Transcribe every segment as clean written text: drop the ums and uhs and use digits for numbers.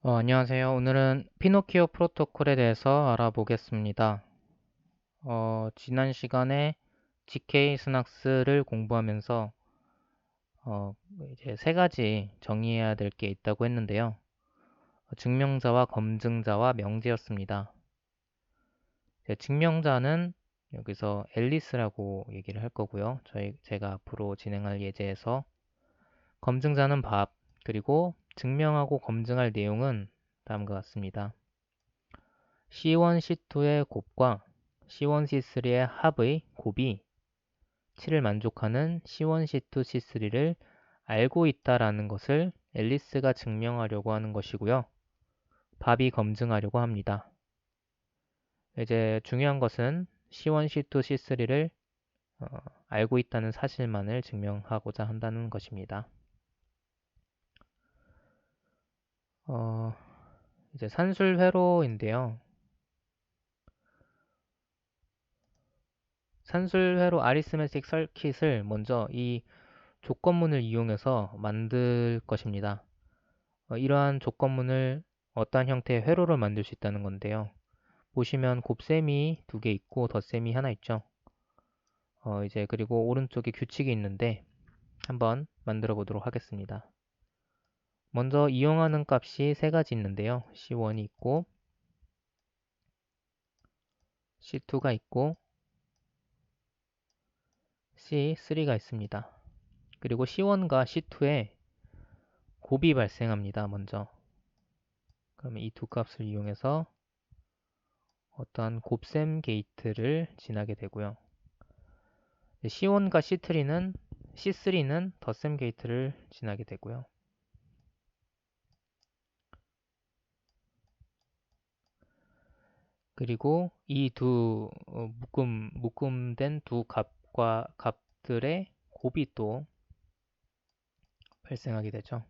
안녕하세요. 오늘은 피노키오 프로토콜에 대해서 알아보겠습니다. 지난 시간에 GK 스낙스를 공부하면서 어, 이제 세 가지 정의해야 될 게 있다고 했는데요. 증명자와 검증자와 명제였습니다. 증명자는 여기서 앨리스라고 얘기를 할 거고요. 제가 앞으로 진행할 예제에서 검증자는 밥, 그리고 증명하고 검증할 내용은 다음과 같습니다. C1, C2의 곱과 C1, C3의 합의 곱이 7을 만족하는 C1, C2, C3를 알고 있다라는 것을 앨리스가 증명하려고 하는 것이고요. 밥이 검증하려고 합니다. 이제 중요한 것은 C1, C2, C3를 알고 있다는 사실만을 증명하고자 한다는 것입니다. 어, 이제 산술회로인데요. 산술회로 아리스메틱 서킷을 먼저 이 조건문을 이용해서 만들 것입니다. 이러한 조건문을 어떠한 형태의 회로를 만들 수 있다는 건데요. 보시면 곱셈이 두 개 있고 덧셈이 하나 있죠. 이제 그리고 오른쪽에 규칙이 있는데 한번 만들어 보도록 하겠습니다. 먼저 이용하는 값이 세 가지 있는데요. C1이 있고 C2가 있고 C3가 있습니다. 그리고 C1과 C2에 곱이 발생합니다. 먼저. 그러면 이 두 값을 이용해서 어떠한 곱셈 게이트를 지나게 되고요. C1과 C3는 덧셈 게이트를 지나게 되고요. 그리고 이 두 묶음된 두 값들의 곱이 또 발생하게 되죠.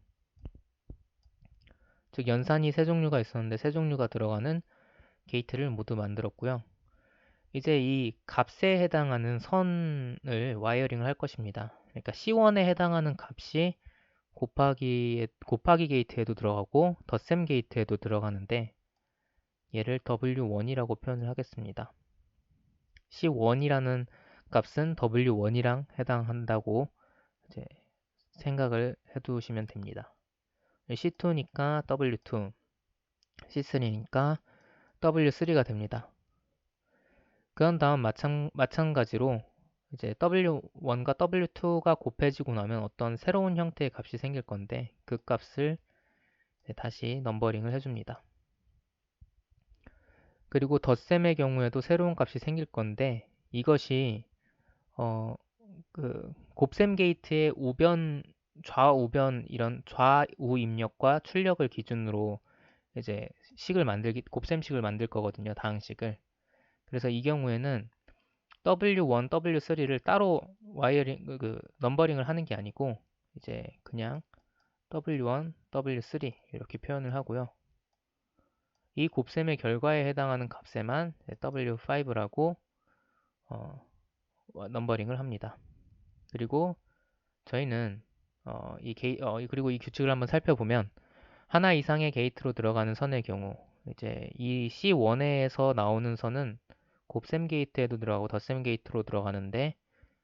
즉 연산이 세 종류가 있었는데 세 종류가 들어가는 게이트를 모두 만들었고요. 이제 이 값에 해당하는 선을 와이어링을 할 것입니다. 그러니까 C1에 해당하는 값이 곱하기 게이트에도 들어가고 덧셈 게이트에도 들어가는데 얘를 W1이라고 표현을 하겠습니다. C1이라는 값은 W1이랑 해당한다고 이제 생각을 해두시면 됩니다. C2니까 W2, C3니까 W3가 됩니다. 그런 다음 마찬가지로 이제 W1과 W2가 곱해지고 나면 어떤 새로운 형태의 값이 생길 건데 그 값을 다시 넘버링을 해줍니다. 그리고 덧셈의 경우에도 새로운 값이 생길 건데 이것이 곱셈 게이트의 좌우변 이런 좌우 입력과 출력을 기준으로 이제 곱셈식을 만들 거거든요. 다항식을. 그래서 이 경우에는 W1, W3를 따로 넘버링을 하는 게 아니고 이제 그냥 W1, W3 이렇게 표현을 하고요. 이 곱셈의 결과에 해당하는 값에만 W5라고 넘버링을 합니다. 그리고 저희는 그리고 이 규칙을 한번 살펴보면 하나 이상의 게이트로 들어가는 선의 경우 이제 이 C1에서 나오는 선은 곱셈 게이트에도 들어가고 덧셈 게이트로 들어가는데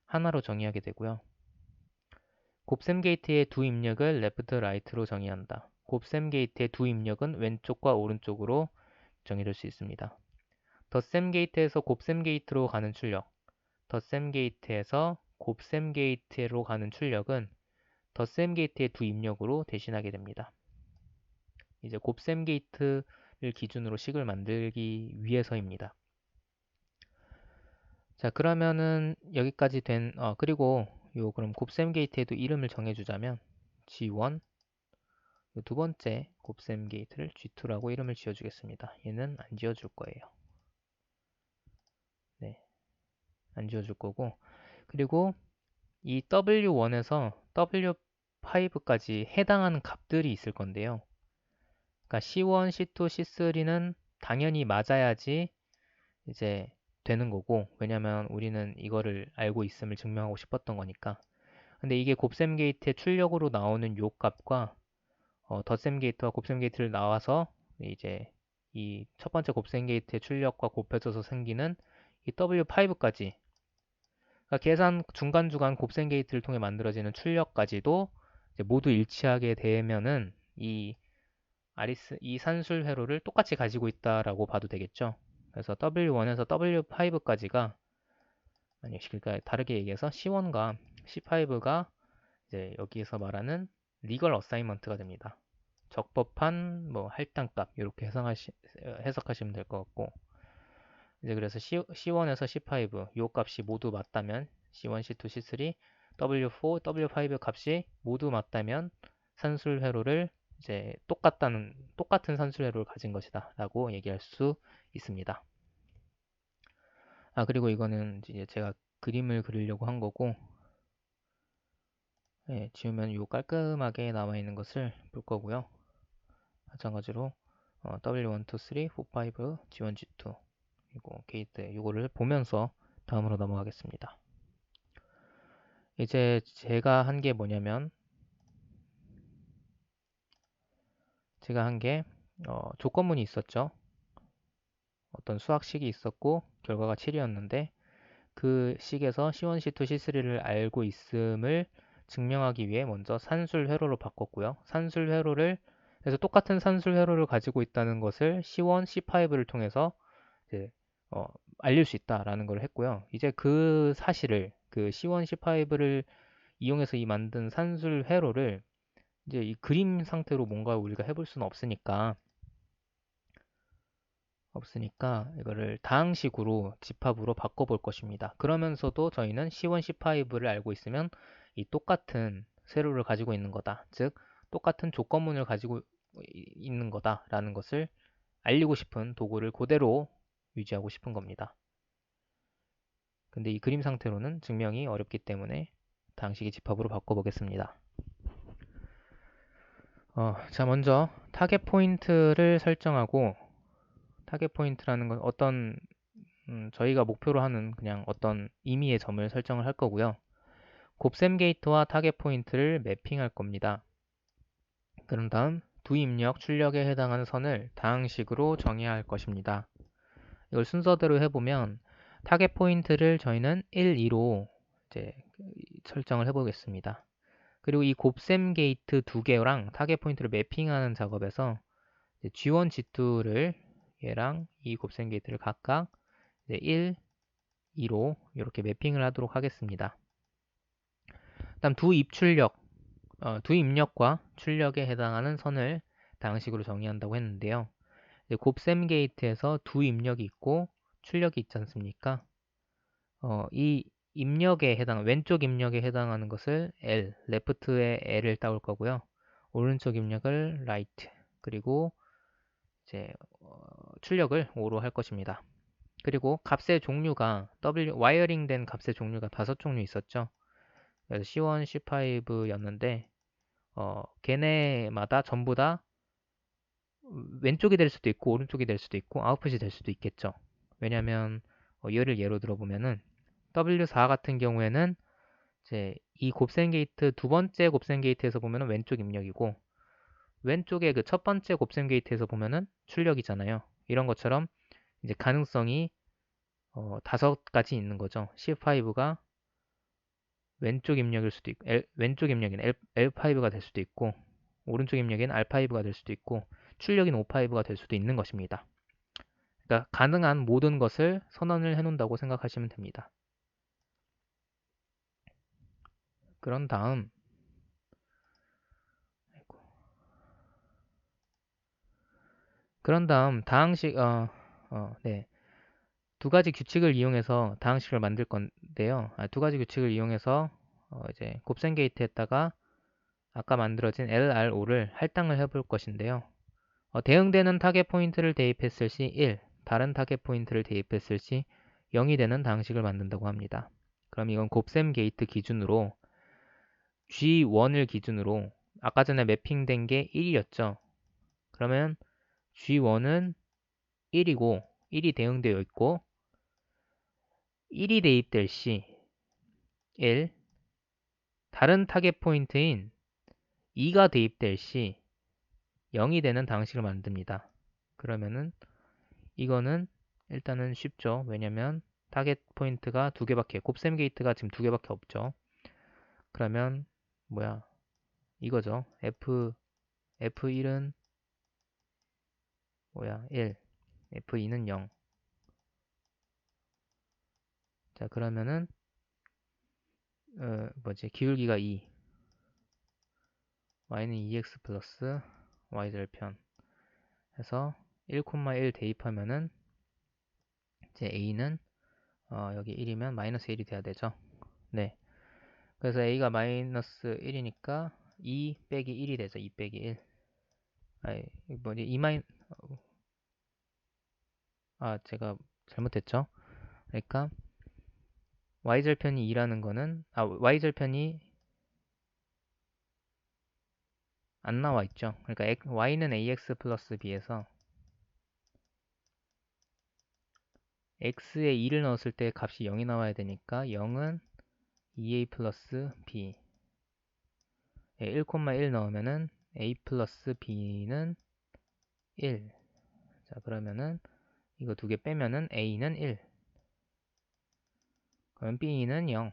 하나로 정의하게 되고요. 곱셈 게이트의 두 입력을 레프트, 라이트로 정의한다. 곱셈 게이트의 두 입력은 왼쪽과 오른쪽으로 정의될 수 있습니다. 덧셈 게이트에서 곱셈 게이트로 가는 출력, 덧셈 게이트에서 곱셈 게이트로 가는 출력은 덧셈 게이트의 두 입력으로 대신하게 됩니다. 이제 곱셈 게이트를 기준으로 식을 만들기 위해서입니다. 자, 그러면은 여기까지 그리고 그럼 곱셈 게이트에도 이름을 정해주자면 G1, 두 번째 곱셈 게이트를 G2라고 이름을 지어주겠습니다. 얘는 안 지어줄 거예요. 네, 안 지어줄 거고. 그리고 이 W1에서 W5까지 해당하는 값들이 있을 건데요. 그러니까 C1, C2, C3는 당연히 맞아야지 이제 되는 거고, 왜냐면 우리는 이거를 알고 있음을 증명하고 싶었던 거니까. 근데 이게 곱셈 게이트의 출력으로 나오는 요 값과 덧셈 게이트와 곱셈 게이트를 나와서 이제 이 첫 번째 곱셈 게이트의 출력과 곱해져서 생기는 이 W5까지, 그러니까 계산 중간중간 곱셈 게이트를 통해 만들어지는 출력까지도 이제 모두 일치하게 되면은 이 산술 회로를 똑같이 가지고 있다라고 봐도 되겠죠. 그래서 W1에서 W5까지가, 아니, 그러니까 다르게 얘기해서 C1과 C5가 이제 여기에서 말하는 리걸 어사이먼트가 됩니다. 적법한 뭐 할당값 이렇게 해석하시면 될 것 같고, 이제 그래서 C1에서 C5 요 값이 모두 맞다면 C1, C2, C3, W4, W5 값이 모두 맞다면 산술 회로를 이제 똑같은 산술 회로를 가진 것이다 라고 얘기할 수 있습니다. 그리고 이거는 이제 제가 그림을 그리려고 한 거고, 지우면 요 깔끔하게 나와 있는 것을 볼 거고요. 마찬가지로 W1, 2, 3, 4, 5, G1, G2 그리고 게이트 이거를 보면서 다음으로 넘어가겠습니다. 이제 제가 한 게 뭐냐면, 제가 한 게 조건문이 있었죠. 어떤 수학식이 있었고 결과가 7이었는데 그 식에서 C1, C2, C3를 알고 있음을 증명하기 위해 먼저 산술 회로로 바꿨고요. 산술 회로를 그래서 똑같은 산술 회로를 가지고 있다는 것을 C1, C5를 통해서 이제 알릴 수 있다라는 걸 했고요. 이제 그 사실을 그 C1, C5를 이용해서 이 만든 산술 회로를 이제 이 그림 상태로 뭔가 우리가 해볼 수는 없으니까 이거를 다항식으로 집합으로 바꿔볼 것입니다. 그러면서도 저희는 C1, C5를 알고 있으면 이 똑같은 세로를 가지고 있는 거다. 즉 똑같은 조건문을 가지고 있는 거다라는 것을 알리고 싶은 도구를 그대로 유지하고 싶은 겁니다. 근데 이 그림 상태로는 증명이 어렵기 때문에 다항식의 집합으로 바꿔보겠습니다. 자, 먼저 타겟 포인트를 설정하고, 타겟 포인트라는 건 저희가 목표로 하는 그냥 어떤 임의의 점을 설정을 할 거고요. 곱셈 게이트와 타겟 포인트를 매핑할 겁니다. 그런 다음 두 입력, 출력에 해당하는 선을 다항식으로 정의해야 할 것입니다. 이걸 순서대로 해보면 타겟 포인트를 저희는 1, 2로 이제 설정을 해보겠습니다. 그리고 이 곱셈 게이트 두 개랑 타겟 포인트를 매핑하는 작업에서 G1, G2를 얘랑 이 곱셈 게이트를 각각 1, 2로 이렇게 매핑을 하도록 하겠습니다. 다음 두 입력과 출력에 해당하는 선을 다항식으로 정의한다고 했는데요. 곱셈 게이트에서 두 입력이 있고 출력이 있지 않습니까? 이 왼쪽 입력에 해당하는 것을 L, left의 L을 따올 거고요. 오른쪽 입력을 right, 그리고 이제 출력을 O로 할 것입니다. 그리고 값의 종류가 와이어링 된 값의 종류가 5종류 있었죠. 그래서 C1, C5였는데 걔네마다 전부 다 왼쪽이 될 수도 있고 오른쪽이 될 수도 있고 아웃풋이 될 수도 있겠죠. 왜냐하면 예로 들어보면은 W4 같은 경우에는 이제 이 곱셈 게이트 두 번째 곱셈 게이트에서 보면은 왼쪽 입력이고 왼쪽에 그 첫 번째 곱셈 게이트에서 보면은 출력이잖아요. 이런 것처럼 이제 가능성이 5가지 있는 거죠. C5가 왼쪽 입력일 수도 있고 왼쪽 입력인 L5가 될 수도 있고 오른쪽 입력인 R5가 될 수도 있고 출력인 O5가 될 수도 있는 것입니다. 그러니까 가능한 모든 것을 선언을 해놓는다고 생각하시면 됩니다. 그런 다음 다항식 네. 두 가지 규칙을 이용해서 다항식을 만들 건데요. 두 가지 규칙을 이용해서 이제 곱셈 게이트에다가 아까 만들어진 LRO를 할당을 해볼 것인데요. 대응되는 타겟 포인트를 대입했을 시 1, 다른 타겟 포인트를 대입했을 시 0이 되는 다항식을 만든다고 합니다. 그럼 이건 곱셈 게이트 기준으로 G1을 기준으로 아까 전에 매핑된 게 1이었죠. 그러면 G1은 1이고 1이 대응되어 있고 1이 대입될 시 1, 다른 타겟 포인트인 2가 대입될 시 0이 되는 방식을 만듭니다. 그러면은 이거는 일단은 쉽죠. 왜냐면 타겟 포인트가 두 개밖에, 곱셈 게이트가 지금 두 개밖에 없죠. 그러면 뭐야? 이거죠. F1은 뭐야? 1, F2는 0. 자, 그러면은 기울기가 2, y는 2x 플러스 y절편 해서 1,1 대입하면은 이제 a는 여기 1이면 마이너스 1이 돼야 되죠. 네. 그래서 a가 마이너스 1이니까 2 빼기 1이 되죠. 2 빼기 1. 아니, 뭐지? 2 마이 제가 잘못했죠. 그러니까 y절편이 2라는 거는 y절편이 안 나와 있죠. 그러니까 y는 ax 플러스 b에서 x에 2를 넣었을 때 값이 0이 나와야 되니까 0은 2a 플러스 b 1,1 넣으면은 a 플러스 b는 1. 자, 그러면은 이거 두 개 빼면은 a는 1. 그러면 b는 0.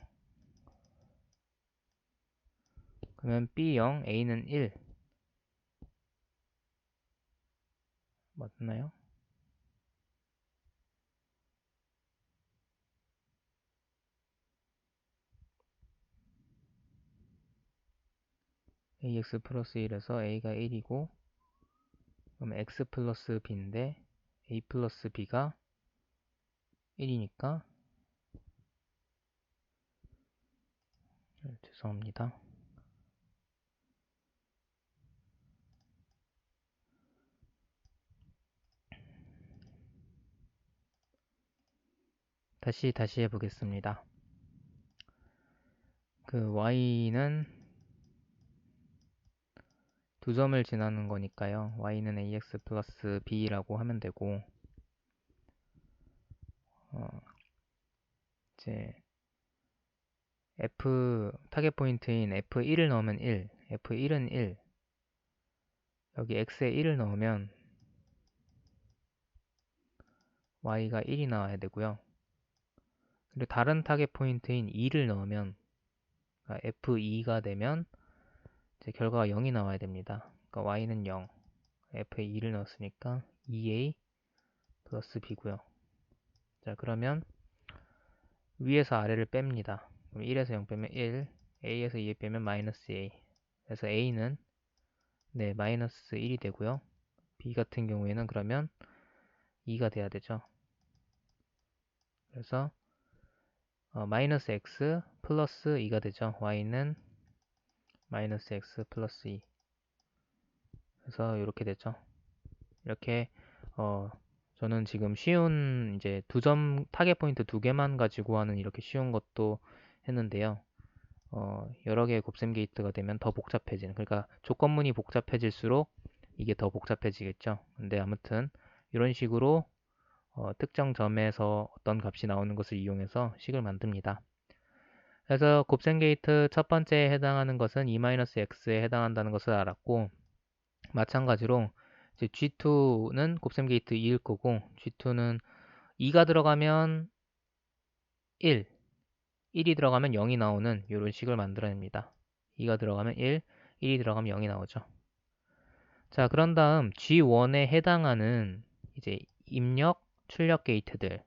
그러면 b 0, a는 1. 맞나요? ax 플러스 1에서 a가 1이고 그럼 x 플러스 b인데 a 플러스 b가 1이니까 죄송합니다. 다시 해보겠습니다. 그 y는 두 점을 지나는 거니까요. y는 ax 플러스 b라고 하면 되고 이제 타겟 포인트인 F1을 넣으면 1, F1은 1, 여기 X에 1을 넣으면 Y가 1이 나와야 되고요. 그리고 다른 타겟 포인트인 2를 넣으면 그러니까 F2가 되면 이제 결과가 0이 나와야 됩니다. 그러니까 Y는 0, F에 2를 넣었으니까 2A 플러스 B고요. 자, 그러면 위에서 아래를 뺍니다. 그럼 1에서 0 빼면 1, A에서 2 빼면 마이너스 A. 그래서 A는 마이너스 1이 되고요. B 같은 경우에는 그러면 2가 돼야 되죠. 그래서 마이너스 x 플러스 2가 되죠. y는 마이너스 x 플러스 2. 그래서 이렇게 되죠. 이렇게 저는 지금 쉬운 이제 타겟 포인트 두 개만 가지고 하는 이렇게 쉬운 것도 했는데요. 여러 개의 곱셈 게이트가 되면 더 복잡해지는, 그러니까 조건문이 복잡해질수록 이게 더 복잡해지겠죠. 근데 아무튼 이런 식으로 특정 점에서 어떤 값이 나오는 것을 이용해서 식을 만듭니다. 그래서 곱셈 게이트 첫 번째에 해당하는 것은 E-X에 해당한다는 것을 알았고, 마찬가지로 이제 G2는 곱셈 게이트 2일 거고, G2는 2가 들어가면 1, 1이 들어가면 0이 나오는 이런 식을 만들어냅니다. 2가 들어가면 1, 1이 들어가면 0이 나오죠. 자, 그런 다음 G1에 해당하는 이제 입력, 출력 게이트들,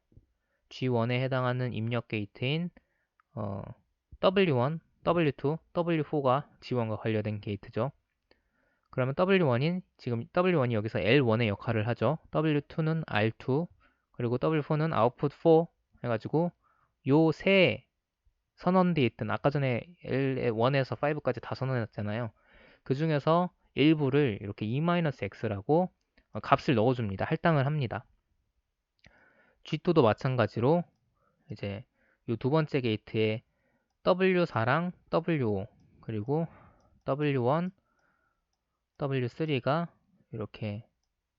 G1에 해당하는 입력 게이트인 W1, W2, W4가 G1과 관련된 게이트죠. 그러면 W1인 지금 W1이 여기서 L1의 역할을 하죠. W2는 R2, 그리고 W4는 output 4 해가지고 요 세 선언되어 있던 아까 전에 L1에서 5까지 다 선언했잖아요. 그 중에서 일부를 이렇게 E-X라고 값을 넣어줍니다. 할당을 합니다. G2도 마찬가지로 이제 요 두 번째 게이트에 W4랑 W5 그리고 W1, W3가 이렇게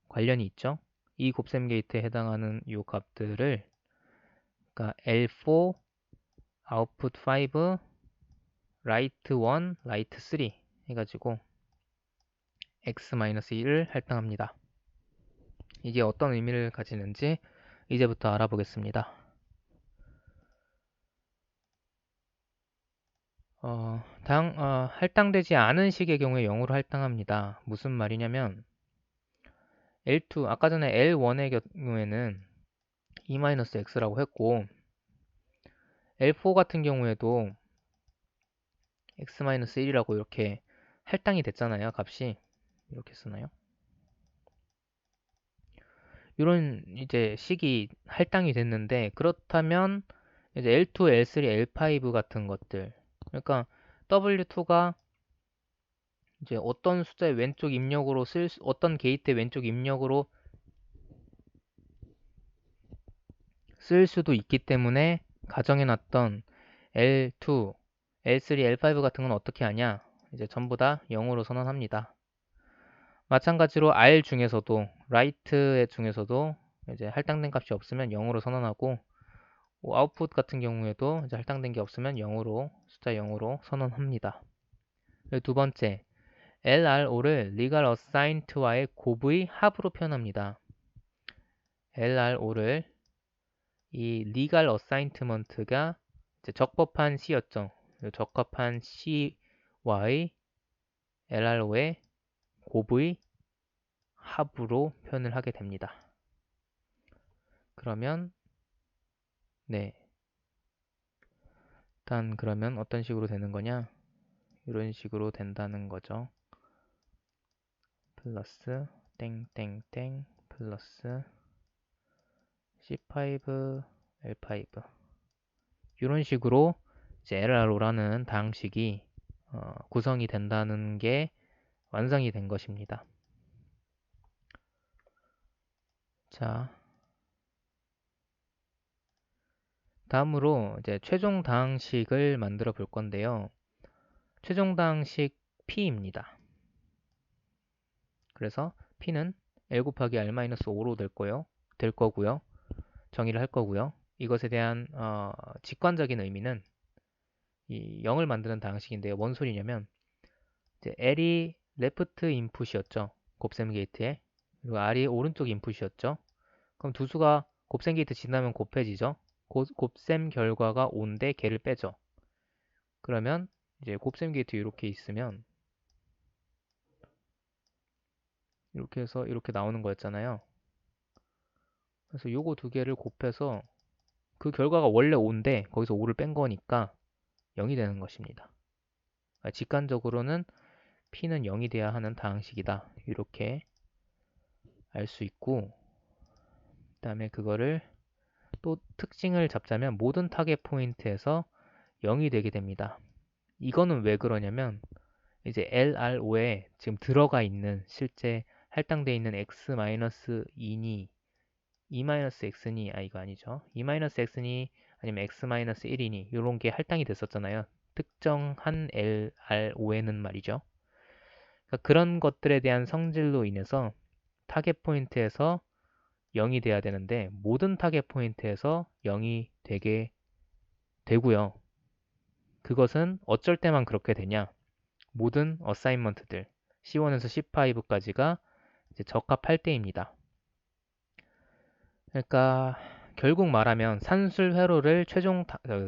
관련이 있죠. 이 곱셈 게이트에 해당하는 이 값들을 그러니까 L4, output 5, write 1, write 3 해가지고 x-1을 할당합니다. 이게 어떤 의미를 가지는지 이제부터 알아보겠습니다. 할당되지 않은 식의 경우에 0으로 할당합니다. 무슨 말이냐면 L2, 아까 전에 L1의 경우에는 e-x라고 했고 L4 같은 경우에도 x-1이라고 이렇게 할당이 됐잖아요. 값이 이렇게 쓰나요? 이런 이제 식이 할당이 됐는데 그렇다면 이제 L2, L3, L5 같은 것들 그러니까 W2가 이제 어떤 숫자의 왼쪽 입력으로 어떤 게이트의 왼쪽 입력으로 쓸 수도 있기 때문에 가정해놨던 L2, L3, L5 같은 건 어떻게 하냐? 이제 전부 다 0으로 선언합니다. 마찬가지로 R 중에서도 라이트 중에서도 이제 할당된 값이 없으면 0으로 선언하고 아웃풋 같은 경우에도 이제 할당된 게 없으면 0으로 숫자 0으로 선언합니다. 그리고 두 번째, LRO를 legal assigned와의 곱의 합으로 표현합니다. LRO를 이 legal assignment가 이제 적법한 C였죠. 적합한 C와의 LRO의 곱의 합으로 표현을 하게 됩니다. 그러면 네, 일단 그러면 어떤 식으로 되는 거냐? 이런 식으로 된다는 거죠. 플러스 땡땡땡 플러스 C5 L5 이런 식으로 이제 LRO라는 다항식이 구성이 된다는 게 완성이 된 것입니다. 자, 다음으로 이제 최종 다항식을 만들어 볼 건데요. 최종 다항식 P입니다. 그래서 P는 L 곱하기 R-5로 될 거고요. 정의를 할 거고요. 이것에 대한 직관적인 의미는 이 0을 만드는 다항식인데요. 뭔 소리냐면 이제 L이 레프트 인풋이었죠. 곱셈 게이트에. 그리고 R이 오른쪽 인풋이었죠. 그럼 두 수가 곱셈 게이트 지나면 곱해지죠. 곱셈 결과가 5인데 걔를 빼죠. 그러면 이제 곱셈 게이트 이렇게 있으면 이렇게 해서 이렇게 나오는 거였잖아요. 그래서 요거 두 개를 곱해서 그 결과가 원래 5인데 거기서 5를 뺀 거니까 0이 되는 것입니다. 직관적으로는 P는 0이 돼야 하는 다항식이다. 이렇게 알 수 있고 그 다음에 그거를 또 특징을 잡자면 모든 타겟 포인트에서 0이 되게 됩니다. 이거는 왜 그러냐면 이제 LRO에 지금 들어가 있는 실제 할당되어 있는 x-2니 e-x니 이거 아니죠. e-x니 아니면 x-1이니 이런 게 할당이 됐었잖아요. 특정한 LRO에는 말이죠. 그러니까 그런 것들에 대한 성질로 인해서 타겟 포인트에서 0이 돼야 되는데 모든 타겟 포인트에서 0이 되게 되고요. 그것은 어쩔 때만 그렇게 되냐? 모든 어사인먼트들 C1에서 C5까지가 이제 적합할 때입니다. 그러니까 결국 말하면 산술 회로를 최종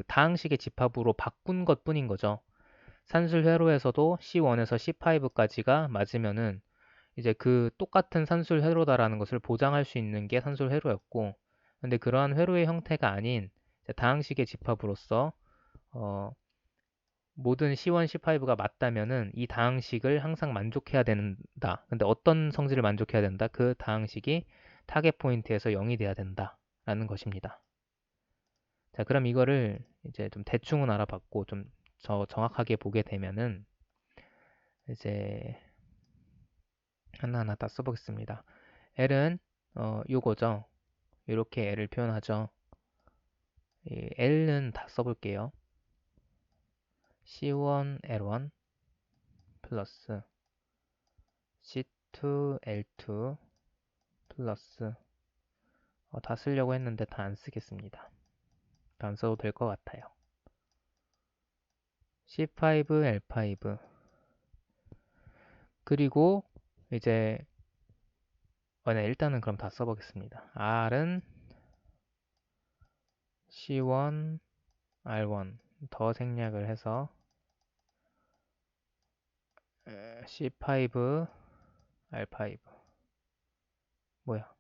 다항식의 집합으로 바꾼 것뿐인 거죠. 산술 회로에서도 C1에서 C5까지가 맞으면은 이제 그 똑같은 산술 회로다라는 것을 보장할 수 있는 게 산술 회로였고, 근데 그러한 회로의 형태가 아닌 다항식의 집합으로서 모든 C1, C5가 맞다면은 이 다항식을 항상 만족해야 된다. 근데 어떤 성질을 만족해야 된다? 그 다항식이 타겟 포인트에서 0이 돼야 된다라는 것입니다. 자, 그럼 이거를 이제 좀 대충은 알아봤고 좀 정확하게 보게 되면은 이제 하나하나 다 써보겠습니다. L은 요거죠. 이렇게 L을 표현하죠. 이 L은 다 써볼게요. C1, L1 플러스 C2, L2 플러스 다 쓰려고 했는데 다 안 쓰겠습니다. 다 안 써도 될 것 같아요. C5, L5 그리고 이제 네, 일단은 그럼 다 써보겠습니다. R은 C1, R1 더 생략을 해서 C5, R5 뭐야?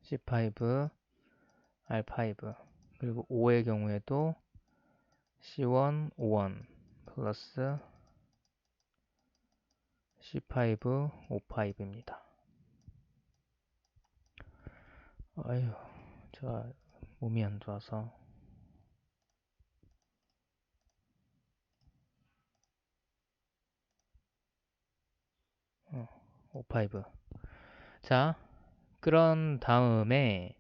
C5, R5 그리고 5의 경우에도 C1, 5원 플러스 C5, 5,5입니다. 아휴, 제가 몸이 안 좋아서 5,5. 자, 그런 다음에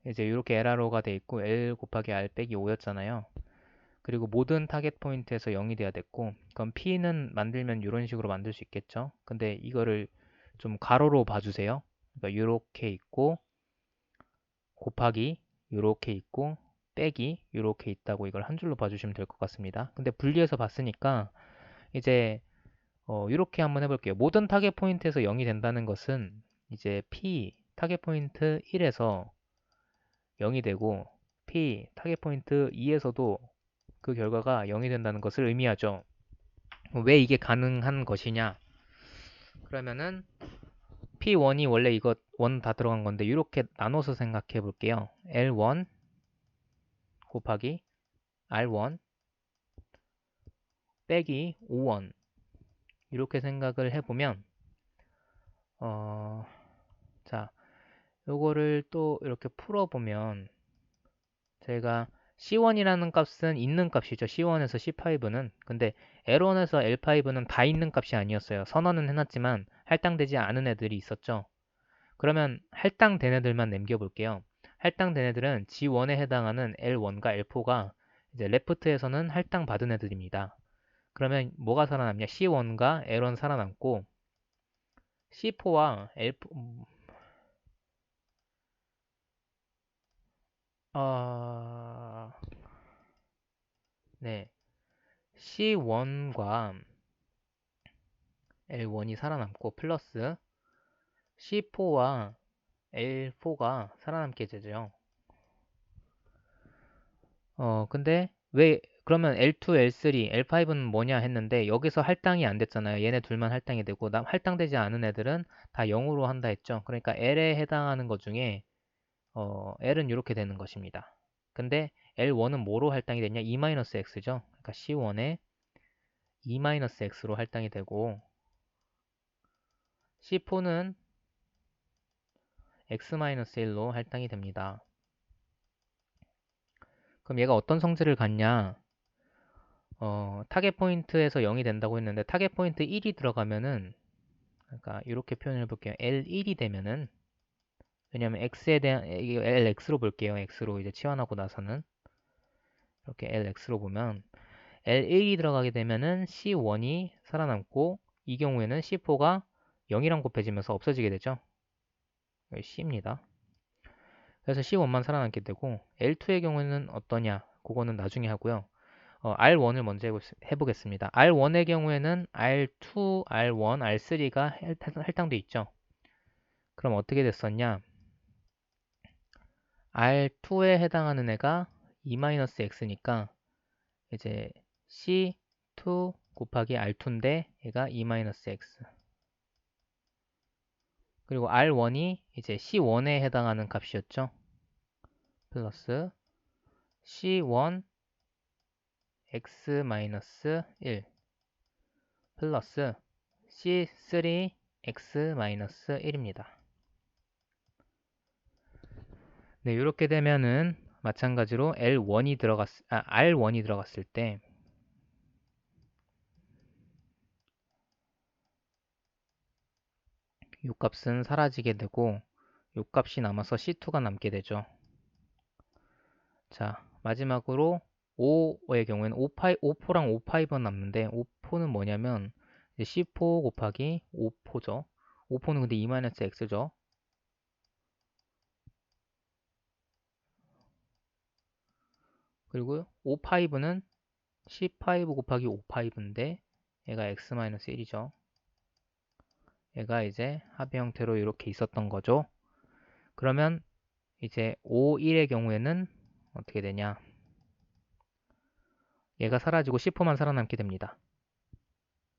이제 이렇게 LRO가 돼 있고 L 곱하기 R 빼기 5였잖아요. 그리고 모든 타겟 포인트에서 0이 돼야 됐고 그럼 P는 만들면 이런 식으로 만들 수 있겠죠. 근데 이거를 좀 가로로 봐주세요. 그러니까 이렇게 있고 곱하기 이렇게 있고 빼기 이렇게 있다고 이걸 한 줄로 봐주시면 될 것 같습니다. 근데 분리해서 봤으니까 이제 이렇게 한번 해볼게요. 모든 타겟 포인트에서 0이 된다는 것은 이제 P 타겟 포인트 1에서 0이 되고 P 타겟 포인트 2에서도 그 결과가 0이 된다는 것을 의미하죠. 왜 이게 가능한 것이냐? 그러면은 P1이 원래 이거 1 다 들어간 건데 이렇게 나눠서 생각해 볼게요. L1 곱하기 R1 빼기 5원 이렇게 생각을 해보면 자 요거를 또 이렇게 풀어보면 제가 C1이라는 값은 있는 값이죠. C1에서 C5는. 근데 L1에서 L5는 다 있는 값이 아니었어요. 선언은 해놨지만 할당되지 않은 애들이 있었죠. 그러면 할당된 애들만 남겨볼게요. 할당된 애들은 G1에 해당하는 L1과 L4가 이제 레프트에서는 할당받은 애들입니다. 그러면 뭐가 살아남냐? C1과 L1 살아남고 C4와 L4 네. C1과 L1이 살아남고 플러스 C4와 L4가 살아남게 되죠. 근데 왜 그러면 L2, L3, L5는 뭐냐 했는데 여기서 할당이 안 됐잖아요. 얘네 둘만 할당이 되고 할당되지 않은 애들은 다 0으로 한다 했죠. 그러니까 L에 해당하는 것 중에 L은 이렇게 되는 것입니다. 근데 L1은 뭐로 할당이 됐냐? E-X죠. 그러니까 C1에 E-X로 할당이 되고 C4는 X-1로 할당이 됩니다. 그럼 얘가 어떤 성질을 갖냐? 타겟 포인트에서 0이 된다고 했는데 타겟 포인트 1이 들어가면은 그러니까 이렇게 표현해 볼게요. L1이 되면은 왜냐면 x에 대한 이거 LX로 볼게요. x로 이제 치환하고 나서는 이렇게 LX로 보면 L1이 들어가게 되면은 C1이 살아남고 이 경우에는 C4가 0이랑 곱해지면서 없어지게 되죠. 여기 C입니다. 그래서 C1만 살아남게 되고 L2의 경우에는 어떠냐? 그거는 나중에 하고요. R1을 먼저 해보겠습니다. R1의 경우에는 R2, R1, R3가 할당돼 있죠. 그럼 어떻게 됐었냐? R2에 해당하는 애가 E-X니까 이제 C2 곱하기 R2인데 얘가 E-X. 그리고 R1이 이제 C1에 해당하는 값이었죠. 플러스 C1 X-1 플러스 C3 X-1입니다. 네, 이렇게 되면은 마찬가지로 R1이 들어갔을 때 이 값은 사라지게 되고 이 값이 남아서 C2가 남게 되죠. 자, 마지막으로 5의 경우에는 5포랑 5,5는 남는데 5포는 뭐냐면 C4 곱하기 5포죠. 5포는 근데 E-X죠. 그리고 O5는 C5 곱하기 O5인데 얘가 x-1이죠. 얘가 이제 합의 형태로 이렇게 있었던 거죠. 그러면 이제 O1의 경우에는 어떻게 되냐? 얘가 사라지고 C4만 살아남게 됩니다.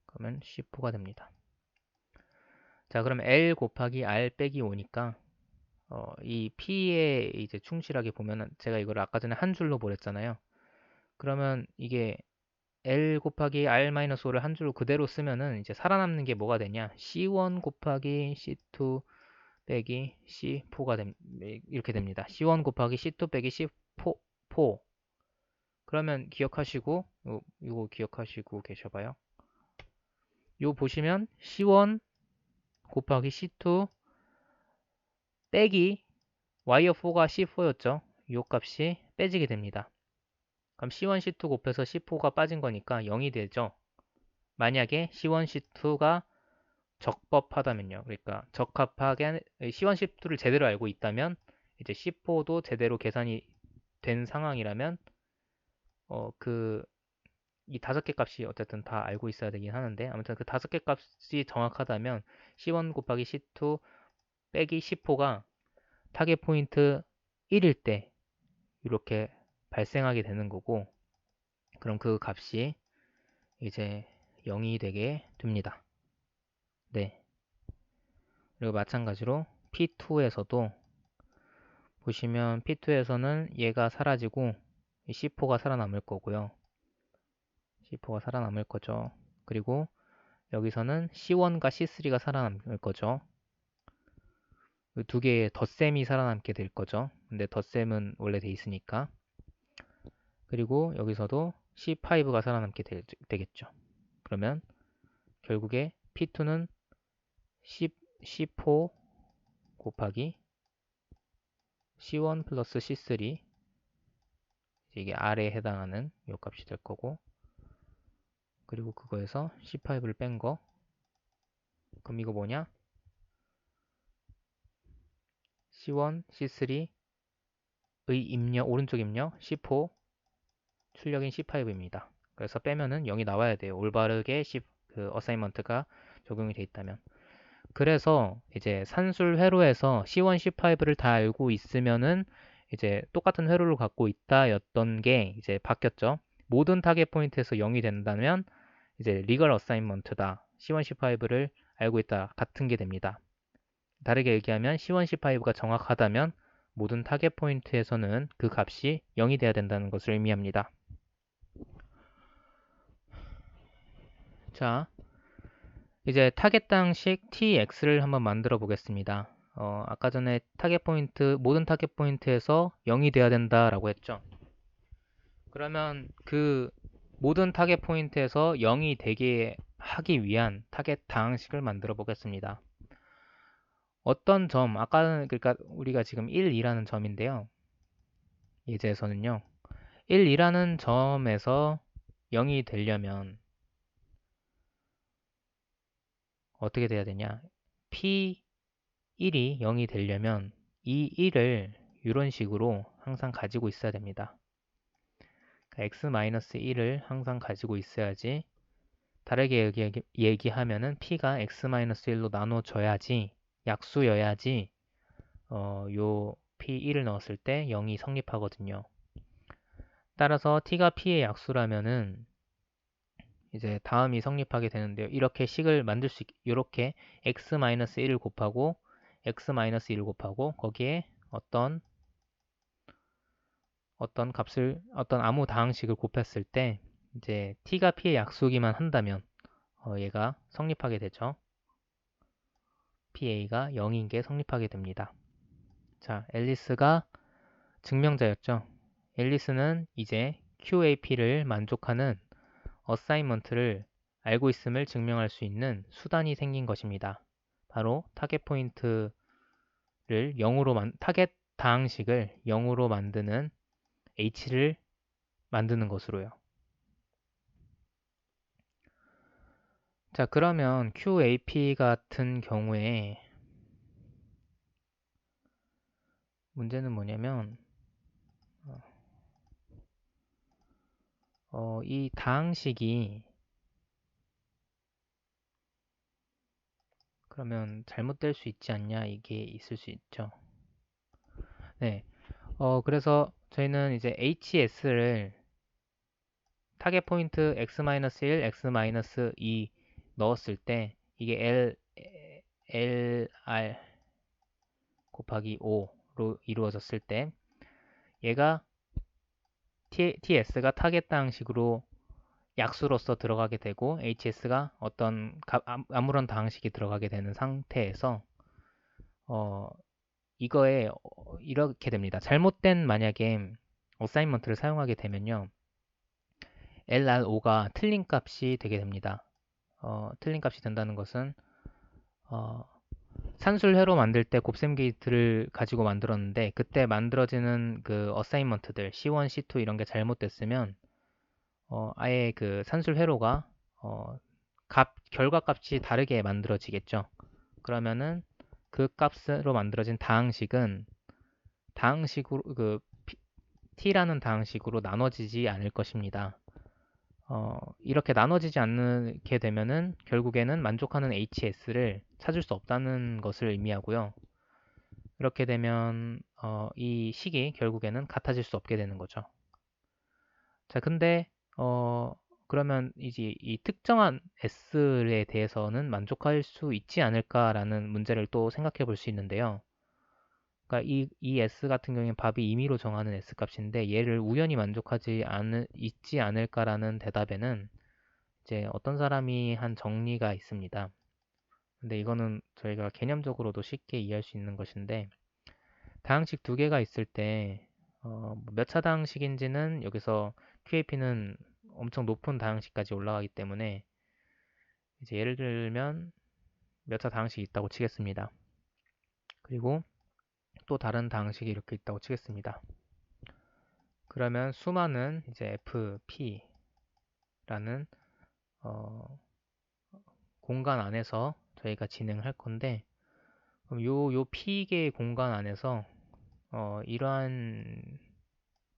그러면 C4가 됩니다. 자, 그럼 L 곱하기 R 빼기 5니까 이 P에 이제 충실하게 보면은 제가 이걸 아까 전에 한 줄로 보냈잖아요. 그러면 이게 L 곱하기 R-5를 한 줄로 그대로 쓰면은 이제 살아남는 게 뭐가 되냐? C1 곱하기 C2 빼기 C4가 이렇게 됩니다. C1 곱하기 C2 빼기 C4. 그러면 기억하시고 이거 기억하시고 계셔봐요. 요 보시면 C1 곱하기 C2 빼기 Y4가 C4였죠. 요 값이 빼지게 됩니다. 그럼 C1, C2 곱해서 C4가 빠진 거니까 0이 되죠. 만약에 C1, C2가 적법하다면요. 그러니까 적합하게 C1, C2를 제대로 알고 있다면 이제 C4도 제대로 계산이 된 상황이라면 이 5개 값이 어쨌든 다 알고 있어야 되긴 하는데 아무튼 그 5개 값이 정확하다면 C1 곱하기 C2 빼기 C4가 타겟 포인트 1일 때 이렇게 발생하게 되는 거고 그럼 그 값이 이제 0이 되게 됩니다. 네. 그리고 마찬가지로 P2에서도 보시면 P2에서는 얘가 사라지고 C4가 살아남을 거고요. C4가 살아남을 거죠. 그리고 여기서는 C1과 C3가 살아남을 거죠. 그 두 개의 덧셈이 살아남게 될 거죠. 근데 덧셈은 원래 돼 있으니까. 그리고 여기서도 C5가 살아남게 되겠죠. 그러면 결국에 P2는 C4 곱하기 C1 플러스 C3 이게 R에 해당하는 요 값이 될 거고 그리고 그거에서 C5를 뺀 거 그럼 이거 뭐냐? C1, C3의 입력, 오른쪽 입력 C4 출력인 C5입니다. 그래서 빼면은 0이 나와야 돼요. 올바르게 그 어사이먼트가 적용이 돼 있다면. 그래서 이제 산술 회로에서 C1, C5를 다 알고 있으면은 이제 똑같은 회로를 갖고 있다였던 게 이제 바뀌었죠. 모든 타겟 포인트에서 0이 된다면 이제 리걸 어사이먼트다. C1, C5를 알고 있다. 같은 게 됩니다. 다르게 얘기하면 C1, C5가 정확하다면 모든 타겟 포인트에서는 그 값이 0이 돼야 된다는 것을 의미합니다. 자, 이제 타겟당식 TX를 한번 만들어 보겠습니다. 아까 전에 타겟 포인트, 모든 타겟 포인트에서 0이 돼야 된다라고 했죠. 그러면 그 모든 타겟 포인트에서 0이 되게 하기 위한 타겟 당식을 만들어 보겠습니다. 어떤 점, 아까는 그러니까 우리가 지금 1, 2라는 점인데요. 예제에서는요. 1, 2라는 점에서 0이 되려면 어떻게 돼야 되냐? P1이 0이 되려면 이 1을 이런 식으로 항상 가지고 있어야 됩니다. 그러니까 x-1을 항상 가지고 있어야지 다르게 얘기하면은 P가 x-1로 나눠져야지 약수여야지 요 P1을 넣었을 때 0이 성립하거든요. 따라서 T가 P의 약수라면은 이제 다음이 성립하게 되는데요. 이렇게 식을 만들 수 이렇게 x-1을 곱하고 x-1을 곱하고 거기에 어떤 아무 다항식을 곱했을 때 이제 t가 p의 약수기만 한다면 얘가 성립하게 되죠. pa가 0인 게 성립하게 됩니다. 자, 앨리스가 증명자였죠. 앨리스는 이제 QAP를 만족하는 어사이먼트를 알고 있음을 증명할 수 있는 수단이 생긴 것입니다. 바로 타겟 포인트를 0으로 타겟 다항식을 0으로 만드는 H를 만드는 것으로요. 자, 그러면 QAP 같은 경우에 문제는 뭐냐면 이 다항식이 그러면 잘못될 수 있지 않냐 이게 있을 수 있죠. 네. 그래서 저희는 이제 HS를 타겟 포인트 x-1, x-2 넣었을 때 이게 LR 곱하기 5로 이루어졌을 때 얘가 TS가 타겟 다항식으로 약수로서 들어가게 되고 HS가 아무런 다항식이 들어가게 되는 상태에서 어, 이거에 이렇게 됩니다. 잘못된 만약에 어사인먼트를 사용하게 되면요. LRO가 틀린 값이 되게 됩니다. 틀린 값이 된다는 것은 어, 산술회로 만들 때 곱셈 게이트를 가지고 만들었는데 그때 만들어지는 그 어사인먼트들 C1, C2 이런 게 잘못됐으면 아예 그 산술 회로가 결과 값이 다르게 만들어지겠죠. 그러면은 그 값으로 만들어진 다항식은 다항식으로 t라는 다항식으로 나눠지지 않을 것입니다. 이렇게 나눠지지 않게 되면은 결국에는 만족하는 HS를 찾을 수 없다는 것을 의미하고요. 이렇게 되면 이 식이 결국에는 같아질 수 없게 되는 거죠. 자, 근데 그러면 이제 이 특정한 S에 대해서는 만족할 수 있지 않을까라는 문제를 또 생각해 볼 수 있는데요. 그러니까 이 S 같은 경우에는 밥이 임의로 정하는 S 값인데 얘를 우연히 있지 않을까라는 대답에는 이제 어떤 사람이 한 정리가 있습니다. 근데 이거는 저희가 개념적으로도 쉽게 이해할 수 있는 것인데 다항식 두 개가 있을 때 몇 차 다항식인지는 여기서 QAP는 엄청 높은 다항식까지 올라가기 때문에 이제 예를 들면 몇 차 다항식이 있다고 치겠습니다. 그리고 또 다른 다항식이 이렇게 있다고 치겠습니다. 그러면 수많은 이제 FP라는 공간 안에서 저희가 진행할 건데 그럼 요 P개의 공간 안에서 이러한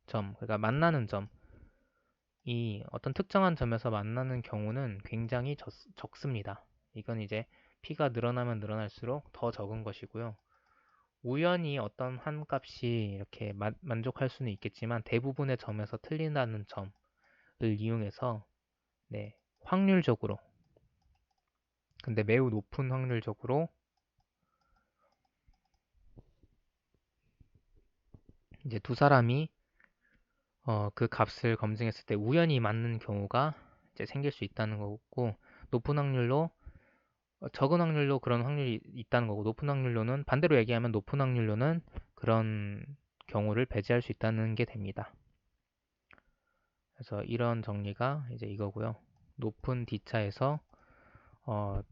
그러니까 만나는 점이 어떤 특정한 점에서 만나는 경우는 굉장히 적습니다. 이건 이제 P가 늘어나면 늘어날수록 더 적은 것이고요. 우연히 어떤 한 값이 이렇게 만족할 수는 있겠지만 대부분의 점에서 틀린다는 점을 이용해서 네, 확률적으로 근데 매우 높은 확률적으로 이제 두 사람이 그 값을 검증했을 때 우연히 맞는 경우가 이제 생길 수 있다는 거고 높은 확률로 적은 확률로 그런 확률이 있다는 거고 높은 확률로는 반대로 얘기하면 높은 확률로는 그런 경우를 배제할 수 있다는 게 됩니다. 그래서 이런 정리가 이제 이거고요. 높은 D차에서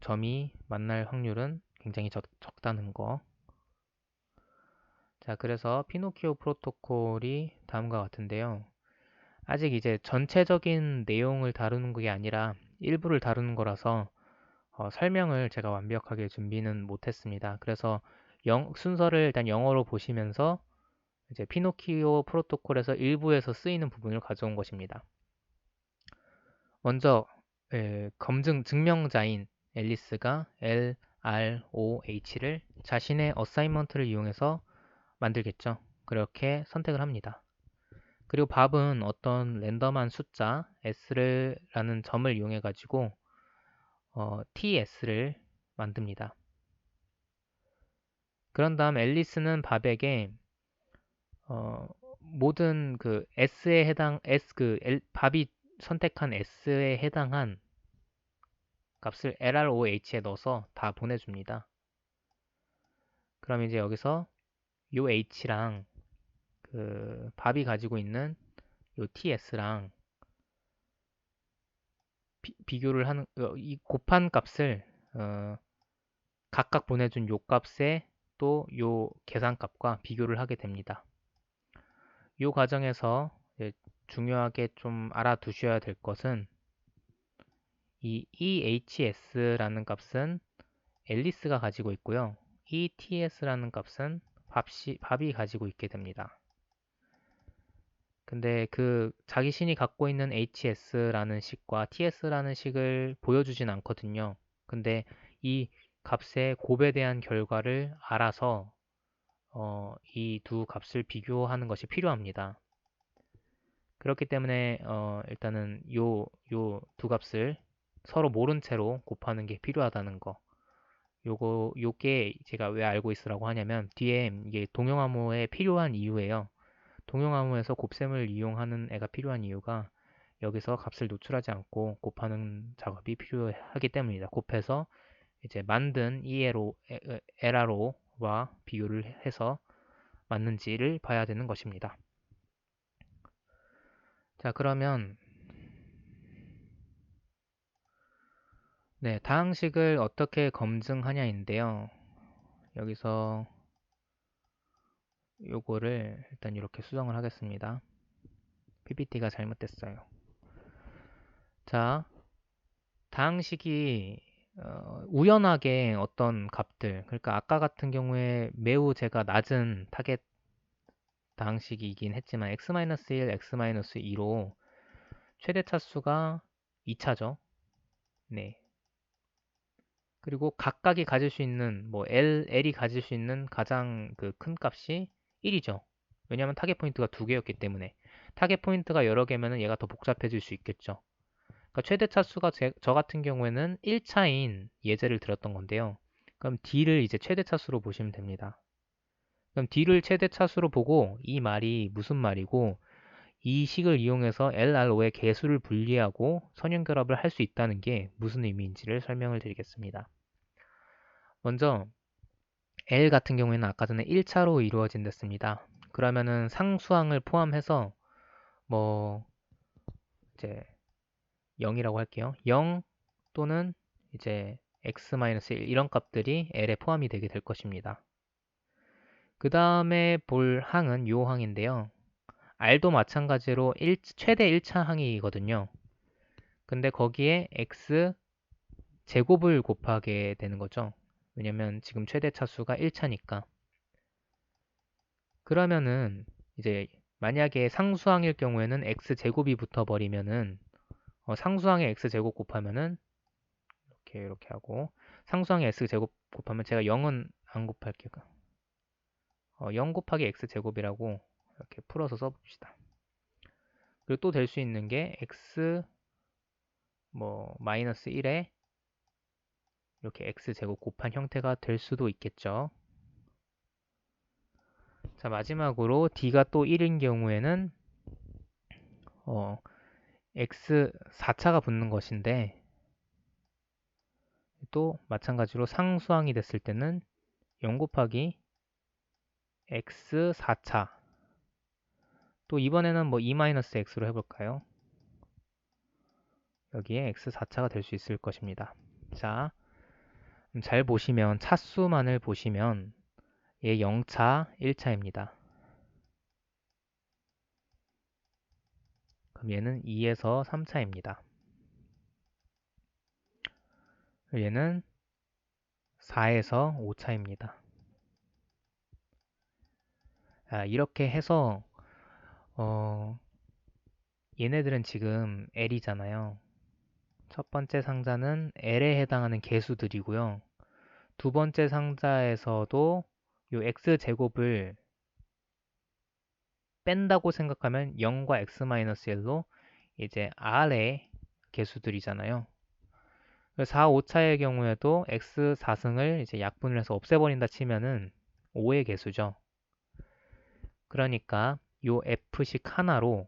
점이 만날 확률은 굉장히 적다는 거. 자, 그래서 피노키오 프로토콜이 다음과 같은데요. 아직 이제 전체적인 내용을 다루는 게 아니라 일부를 다루는 거라서 설명을 제가 완벽하게 준비는 못했습니다. 그래서 순서를 일단 영어로 보시면서 이제 피노키오 프로토콜에서 일부에서 쓰이는 부분을 가져온 것입니다. 먼저 증명자인 앨리스가 LROH를 자신의 어사인먼트를 이용해서 만들겠죠. 그렇게 선택을 합니다. 그리고 밥은 어떤 랜덤한 숫자 S라는 점을 이용해 가지고 TS를 만듭니다. 그런 다음 앨리스는 밥에게 모든 그 S에 해당 밥이 선택한 S에 해당한 값을 LROH에 넣어서 다 보내줍니다. 그럼 이제 여기서 요 H랑 그 밥이 가지고 있는 요 TS랑 비교를 하는 이 곱한 값을 각각 보내준 요 값에 또 요 계산값과 비교를 하게 됩니다. 요 과정에서 중요하게 좀 알아두셔야 될 것은 이 EHS라는 값은 앨리스가 가지고 있고요. ETS라는 값은 밥이 가지고 있게 됩니다. 근데 그 자기 신이 갖고 있는 HS라는 식과 TS라는 식을 보여주진 않거든요. 근데 이 값의 곱에 대한 결과를 알아서 이 두 값을 비교하는 것이 필요합니다. 그렇기 때문에 일단은 요 두 값을 서로 모른 채로 곱하는 게 필요하다는 거. 요게 제가 왜 알고 있으라고 하냐면 뒤에 이게 동영암호에 필요한 이유예요. 동영암호에서 곱셈을 이용하는 애가 필요한 이유가 여기서 값을 노출하지 않고 곱하는 작업이 필요하기 때문이다. 곱해서 이제 만든 에라로와 비교를 해서 맞는지를 봐야 되는 것입니다. 자, 그러면 네, 다항식을 어떻게 검증하냐인데요. 여기서 요거를 일단 이렇게 수정을 하겠습니다. PPT가 잘못됐어요. 자, 다항식이 우연하게 어떤 값들, 그러니까 아까 같은 경우에 매우 제가 낮은 타겟 다항식이긴 했지만 x-1, x-2로 최대 차수가 2차죠. 네. 그리고 각각이 가질 수 있는 뭐 L이 가질 수 있는 가장 그 큰 값이 1이죠. 왜냐하면 타겟 포인트가 두 개였기 때문에 타겟 포인트가 여러 개면은 얘가 더 복잡해질 수 있겠죠. 그러니까 최대 차수가 저 같은 경우에는 1차인 예제를 들었던 건데요. 그럼 D를 이제 최대 차수로 보시면 됩니다. 그럼 D를 최대 차수로 보고 이 말이 무슨 말이고 이 식을 이용해서 LRO의 개수를 분리하고 선형결합을 할 수 있다는 게 무슨 의미인지를 설명을 드리겠습니다. 먼저 L 같은 경우에는 아까 전에 1차로 이루어진댔습니다. 그러면은 상수항을 포함해서 뭐 이제 0이라고 할게요. 0 또는 이제 x-1 이런 값들이 L에 포함이 되게 될 것입니다. 그 다음에 볼 항은 요 항인데요. R도 마찬가지로 최대 1차 항이거든요. 근데 거기에 x 제곱을 곱하게 되는 거죠. 왜냐면 지금 최대 차수가 1차니까. 그러면은 이제 만약에 상수항일 경우에는 x 제곱이 붙어버리면은 상수항의 x 제곱 곱하면은 이렇게 하고 상수항의 x 제곱 곱하면 제가 0은 안 곱할게요. 0 곱하기 x 제곱이라고 이렇게 풀어서 써봅시다. 그리고 또 될 수 있는 게 x 뭐 마이너스 1에 이렇게 x 제곱 곱한 형태가 될 수도 있겠죠. 자, 마지막으로 d가 또 1인 경우에는 x 4차가 붙는 것인데 또 마찬가지로 상수항이 됐을 때는 0 곱하기 x 4차 또 이번에는 뭐 2-x로 해볼까요? 여기에 x 4차가 될 수 있을 것입니다. 자, 잘 보시면 차수만을 보시면 얘 0차, 1차입니다. 그럼 얘는 2에서 3차입니다. 얘는 4에서 5차입니다. 이렇게 해서 얘네들은 지금 L이잖아요. 첫 번째 상자는 L에 해당하는 개수들이고요. 두 번째 상자에서도 요 x제곱을 뺀다고 생각하면 0과 x-1로 이제 R의 개수들이잖아요. 4, 5차의 경우에도 x 4승을 이제 약분을 해서 없애버린다 치면은 5의 개수죠. 그러니까 요 F식 하나로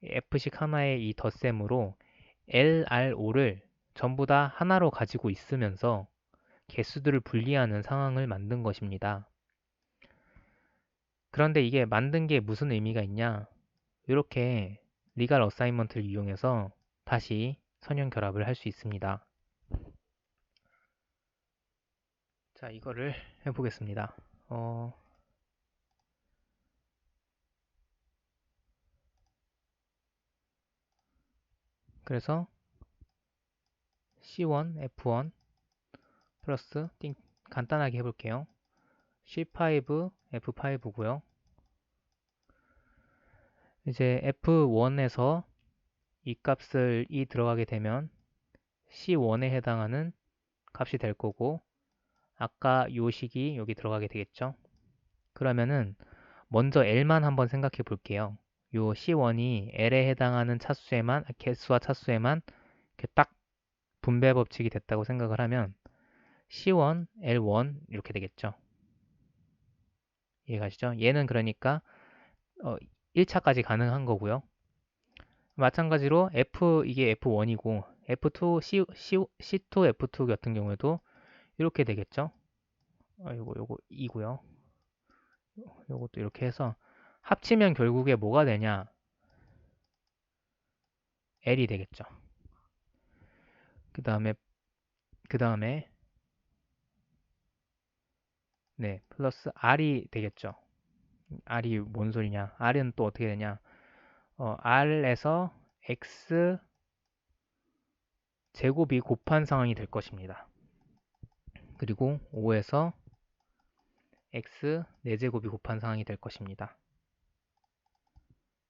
F식 하나의 이 덧셈으로 LRO를 전부 다 하나로 가지고 있으면서 개수들을 분리하는 상황을 만든 것입니다. 그런데 이게 만든 게 무슨 의미가 있냐? 이렇게 리갈 어사인먼트를 이용해서 다시 선형 결합을 할 수 있습니다. 자, 이거를 해보겠습니다. 그래서 C1, F1 플러스 간단하게 해볼게요. C5, F5고요. 이제 F1에서 이 값을 들어가게 되면 C1에 해당하는 값이 될 거고 아까 요 식이 여기 들어가게 되겠죠. 그러면은 먼저 L만 한번 생각해 볼게요. 요 C1이 L에 해당하는 차수에만 개수와 차수에만 이렇게 딱 분배 법칙이 됐다고 생각을 하면 C1, L1 이렇게 되겠죠. 이해가시죠? 얘는 그러니까 1차까지 가능한 거고요. 마찬가지로 이게 F1이고 F2, C2, F2 같은 경우에도 이렇게 되겠죠. 요거 2고요. 요것도 이렇게 해서 합치면 결국에 뭐가 되냐? L이 되겠죠. 그 다음에 네, 플러스 R이 되겠죠. R이 뭔 소리냐? R은 또 어떻게 되냐? R에서 X 제곱이 곱한 상황이 될 것입니다. 그리고 5에서 X 4제곱이 곱한 상황이 될 것입니다.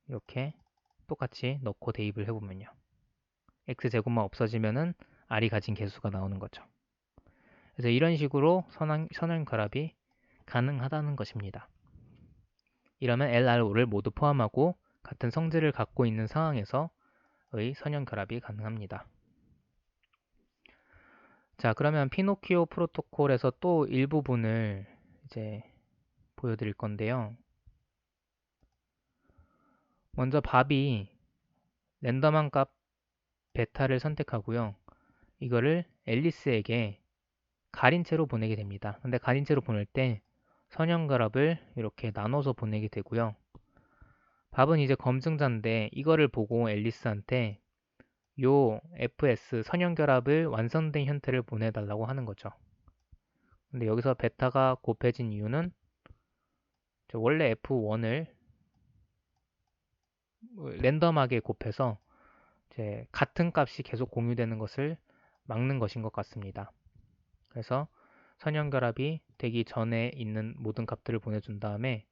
이렇게 똑같이 넣고 대입을 해보면요. X제곱만 없어지면은 R이 가진 개수가 나오는 거죠. 그래서 이런 식으로 선형결합이 가능하다는 것입니다. 이러면 L, R, O를 모두 포함하고 같은 성질을 갖고 있는 상황에서의 선형결합이 가능합니다. 자, 그러면 피노키오 프로토콜에서 또 일부분을 이제 보여드릴 건데요. 먼저 밥이 랜덤한 값 베타를 선택하고요. 이거를 앨리스에게 가린 채로 보내게 됩니다. 근데 가린 채로 보낼 때 선형결합을 이렇게 나눠서 보내게 되고요. 밥은 이제 검증자인데 이거를 보고 앨리스한테 요 fs 선형결합을 완성된 형태를 보내달라고 하는 거죠. 근데 여기서 베타가 곱해진 이유는 원래 f1을 랜덤하게 곱해서 이제 같은 값이 계속 공유되는 것을 막는 것인 것 같습니다. 그래서 선형결합이 되기 전에 있는 모든 값들을 보내준 다음에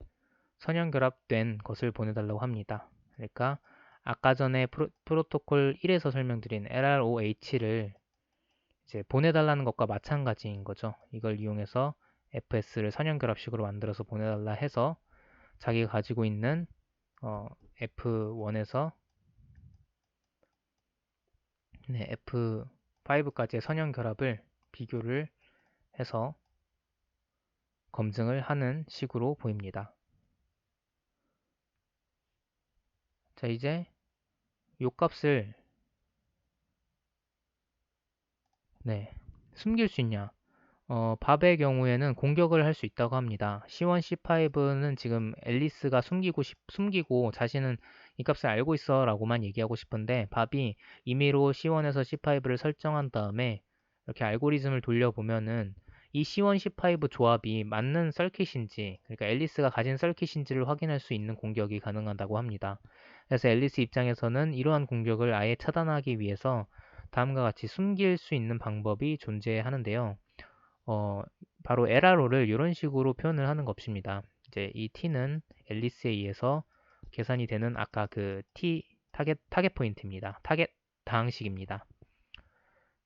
선형결합된 것을 보내달라고 합니다. 그러니까 아까 전에 프로토콜 1에서 설명드린 LROH를 이제 보내달라는 것과 마찬가지인 거죠. 이걸 이용해서 FS를 선형결합식으로 만들어서 보내달라 해서 자기가 가지고 있는 F1에서 F5까지의 선형결합을 비교를 해서 검증을 하는 식으로 보입니다. 자, 이제 요 값을 숨길 수 있냐? 밥의 경우에는 공격을 할 수 있다고 합니다. C1, C5는 지금 앨리스가 숨기고 자신은 이 값을 알고 있어 라고만 얘기하고 싶은데 밥이 임의로 C1에서 C5를 설정한 다음에 이렇게 알고리즘을 돌려보면은 이 C1, C5 조합이 맞는 서킷인지 그러니까 앨리스가 가진 서킷인지를 확인할 수 있는 공격이 가능하다고 합니다. 그래서 앨리스 입장에서는 이러한 공격을 아예 차단하기 위해서 다음과 같이 숨길 수 있는 방법이 존재하는데요. 바로 LRO를 이런 식으로 표현을 하는 것입니다. 이제 이 t는 앨리스에 의해서 계산이 되는 아까 그 t 타겟 포인트입니다. 타겟 다항식입니다.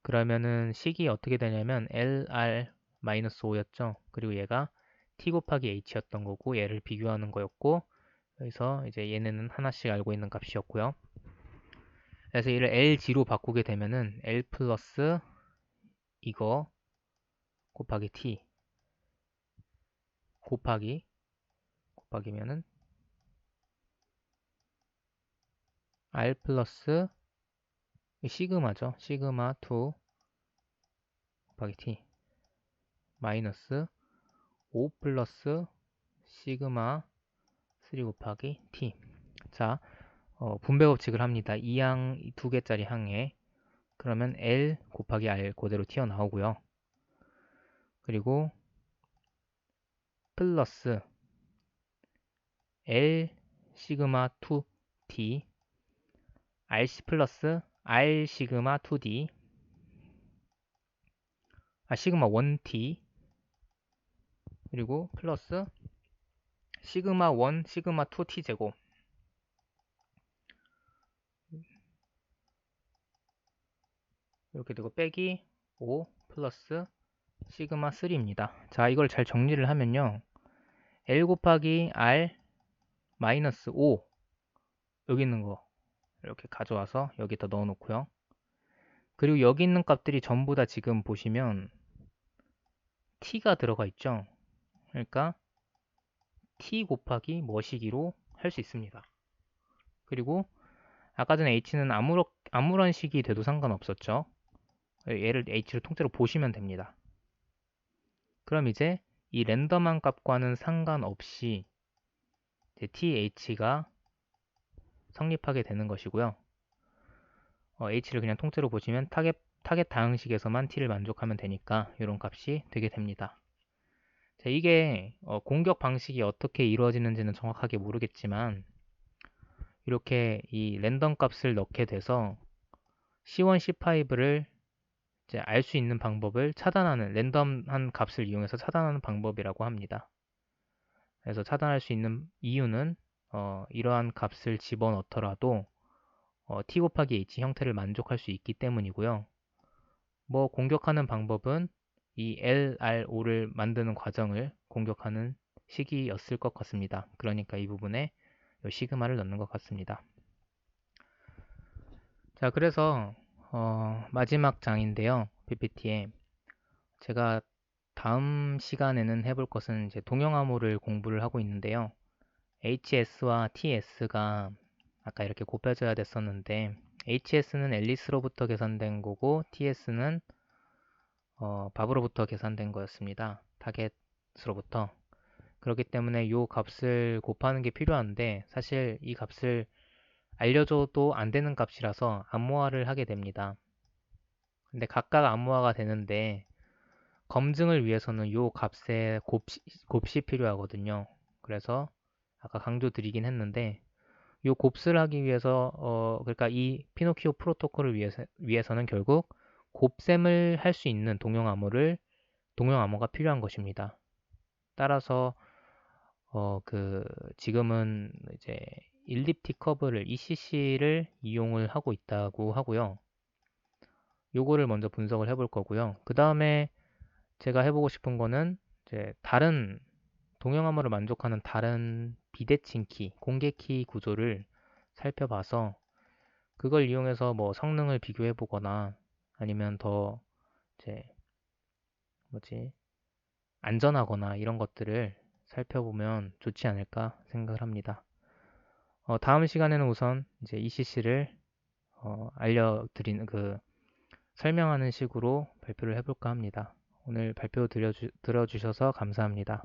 그러면은 식이 어떻게 되냐면 LR-5였죠. 그리고 얘가 t 곱하기 h였던 거고 얘를 비교하는 거였고 그래서 이제 얘네는 하나씩 알고 있는 값이었고요. 그래서 얘를 LG로 바꾸게 되면은 L 플러스 이거 곱하기 t 곱하기면은 R 플러스 시그마죠. 시그마 2 곱하기 t 마이너스 5 플러스 시그마 3 곱하기 t. 자, 분배 법칙을 합니다. 이 두 개짜리 항에 그러면 L 곱하기 R 그대로 튀어나오고요. 그리고 플러스 L 시그마 2t RC 플러스 R 시그마 2d 시그마 1t 그리고 플러스 시그마 1 시그마 2t 제곱 이렇게 되고 빼기 5 플러스 시그마 3입니다. 자, 이걸 잘 정리를 하면요. L 곱하기 R 마이너스 5 여기 있는 거 이렇게 가져와서 여기다 넣어 놓고요. 그리고 여기 있는 값들이 전부 다 지금 보시면 t가 들어가 있죠. 그러니까 t 곱하기 뭐시기로 할 수 있습니다. 그리고 아까 전에 h는 아무런 식이 돼도 상관없었죠. 얘를 h를 통째로 보시면 됩니다. 그럼 이제 이 랜덤한 값과는 상관없이 이제 th가 성립하게 되는 것이고요. h를 그냥 통째로 보시면 타겟 다항식에서만 t를 만족하면 되니까 이런 값이 되게 됩니다. 자, 이게 공격 방식이 어떻게 이루어지는지는 정확하게 모르겠지만 이렇게 이 랜덤 값을 넣게 돼서 C1, C5를 이제 알 수 있는 방법을 차단하는 랜덤한 값을 이용해서 차단하는 방법이라고 합니다. 그래서 차단할 수 있는 이유는 이러한 값을 집어넣더라도 t 곱하기 h 형태를 만족할 수 있기 때문이고요. 뭐 공격하는 방법은 이 LRO를 만드는 과정을 공격하는 시기였을 것 같습니다. 그러니까 이 부분에 이 시그마를 넣는 것 같습니다. 자, 그래서 마지막 장인데요. PPT에 제가 다음 시간에는 해볼 것은 이제 동형암호를 공부를 하고 있는데요. HS와 TS가 아까 이렇게 곱해져야 됐었는데 HS는 앨리스로부터 계산된 거고 TS는 밥으로부터 계산된 거였습니다. 타겟으로부터. 그렇기 때문에 이 값을 곱하는 게 필요한데 사실 이 값을 알려줘도 안 되는 값이라서 암호화를 하게 됩니다. 근데 각각 암호화가 되는데 검증을 위해서는 이 값의 곱시 필요하거든요. 그래서 아까 강조드리긴 했는데 이 곱슬 하기 위해서 그러니까 이 피노키오 프로토콜을 위해서는 결국 곱셈을 할 수 있는 동형 암호가 필요한 것입니다. 따라서 지금은 이제 일립틱 커브를 ECC를 이용을 하고 있다고 하고요. 요거를 먼저 분석을 해볼 거고요. 그 다음에 제가 해보고 싶은 거는 이제 다른 동형암호를 만족하는 다른 비대칭 키, 공개 키 구조를 살펴봐서 그걸 이용해서 뭐 성능을 비교해 보거나 아니면 더 이제 안전하거나 이런 것들을 살펴보면 좋지 않을까 생각을 합니다. 다음 시간에는 우선 이제 ECC를 알려드리는 설명하는 식으로 발표를 해볼까 합니다. 오늘 발표 들어주셔서 감사합니다.